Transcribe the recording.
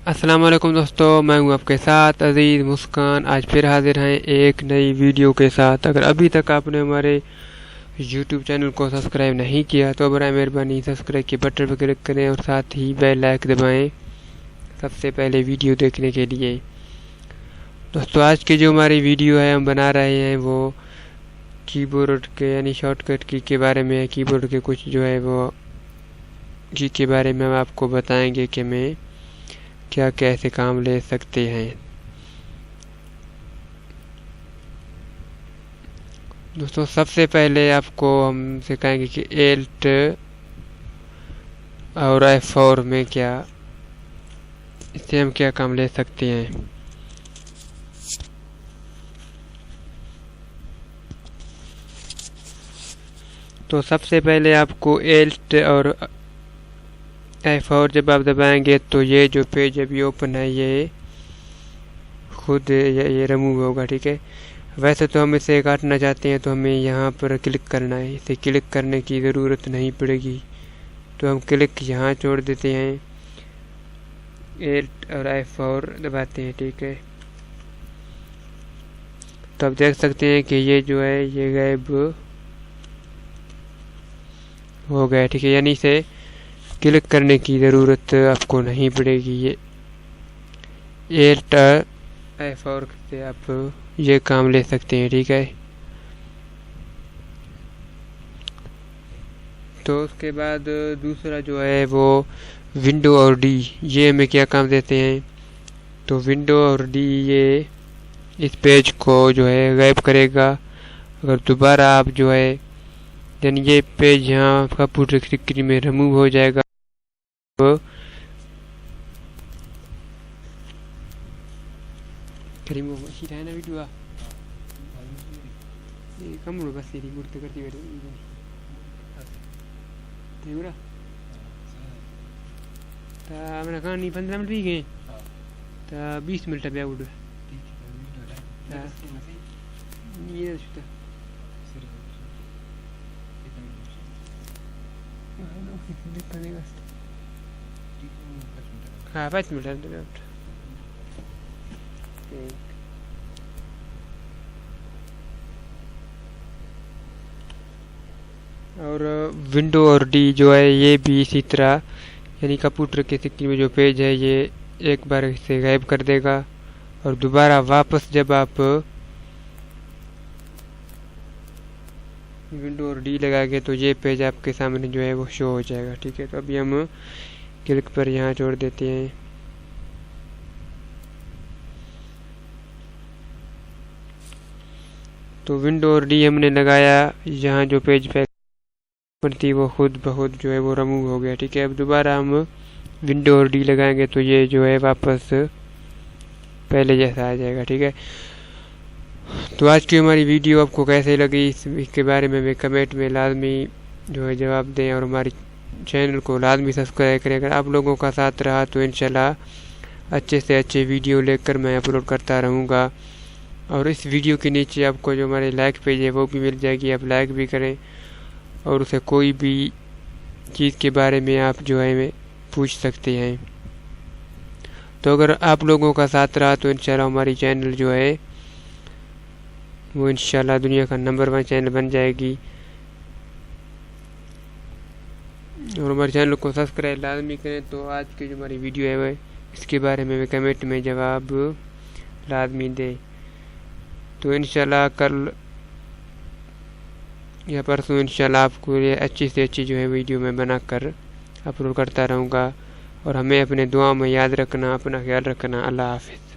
अस्सलाम वालेकुम दोस्तों, मैं हूं आपके साथ अजीज़ मुस्कान। आज फिर हाजिर हैं एक नई वीडियो के साथ। अगर अभी तक आपने हमारे YouTube चैनल को सब्सक्राइब नहीं किया तो बराए मेहरबानी सब्सक्राइब के बटन पर क्लिक करें और साथ ही बेल आइकन दबाएं सबसे पहले वीडियो देखने के लिए। दोस्तों, आज की जो हमारी वीडियो है हम बना रहे हैं वो कीबोर्ड के यानी शॉर्टकट की के बारे में है। कीबोर्ड के कुछ जो है वो की के बारे में हम आपको बताएंगे कि मैं क्या कैसे काम ले सकते हैं। दोस्तों, सबसे पहले आपको हम सिखाएंगे कि एल्ट और F4 में क्या इससे हम क्या काम ले सकते हैं। तो सबसे पहले आपको एल्ट और F4 जब आप दबाएंगे तो ये जो पेज अभी ओपन है ये खुद ये रिमूव होगा। ठीक है, वैसे तो हम इसे काटना चाहते हैं तो हमें यहाँ पर क्लिक करना है। इसे क्लिक करने की ज़रूरत नहीं पड़ेगी तो हम क्लिक यहाँ छोड़ देते हैं, एल्ट और F4 दबाते हैं। ठीक है, तो आप देख सकते हैं कि ये जो है ये गायब हो गया। ठीक है, यानी इसे क्लिक करने की ज़रूरत आपको नहीं पड़ेगी। ये एल्ट F4 से आप ये काम ले सकते हैं। ठीक है, तो उसके बाद दूसरा जो है वो विंडो और डी, ये हमें क्या काम देते हैं। तो विंडो और डी ये इस पेज को जो है गायब करेगा। अगर दोबारा आप जो है यानी ये पेज यहाँ कंप्यूटर स्क्रीन में रिमूव हो जाएगा। रिमूव है ना वीडियो ये कम लो बस रिमूव तो करती बैठे पूरा ता मैंने कहा नहीं 15 मिनट भी गए ता 20 मिनट अभी आउट ये सुता हाँ 5 मिनट और विंडो और डी जो है ये भी इसी तरह यानी कंप्यूटर के स्क्रीन में जो पेज है ये एक बार इसे गायब कर देगा और दोबारा वापस जब आप विंडो और डी लगाएंगे तो ये पेज आपके सामने जो है वो शो हो जाएगा। ठीक है, तो अभी हम क्लिक पर यहाँ छोड़ देते हैं। तो विंडो और डी हमने लगाया, यहाँ जो पेज पे थी वो खुद ब खुद जो है वो रिमूव हो गया। ठीक है, अब दोबारा हम विंडो और डी लगाएंगे तो ये जो है वापस पहले जैसा आ जाएगा। ठीक है, तो आज की हमारी वीडियो आपको कैसे लगी इसके बारे में हमें कमेंट में लाजमी जो है जवाब दें और हमारी चैनल को लाजमी सब्सक्राइब करें। अगर आप लोगों का साथ रहा तो इंशाल्लाह अच्छे से अच्छे वीडियो लेकर मैं अपलोड करता रहूँगा। और इस वीडियो के नीचे आपको जो हमारे लाइक पेज है वो भी मिल जाएगी, आप लाइक भी करें और उसे कोई भी चीज़ के बारे में आप जो है पूछ सकते हैं। तो अगर आप लोगों का साथ रहा तो इंशाल्लाह हमारी चैनल जो है वो इंशाल्लाह दुनिया का नंबर 1 चैनल बन जाएगी। और हमारे चैनल को सब्सक्राइब लाजमी करें। तो आज की जो हमारी वीडियो है वह इसके बारे में कमेंट में जवाब लाजमी दें। तो इंशाल्लाह कल या परसों इंशाल्लाह आपको ये अच्छी से अच्छी जो है वीडियो मैं बनाकर अपलोड करता रहूँगा। और हमें अपने दुआ में याद रखना, अपना ख्याल रखना। अल्लाह हाफिज़।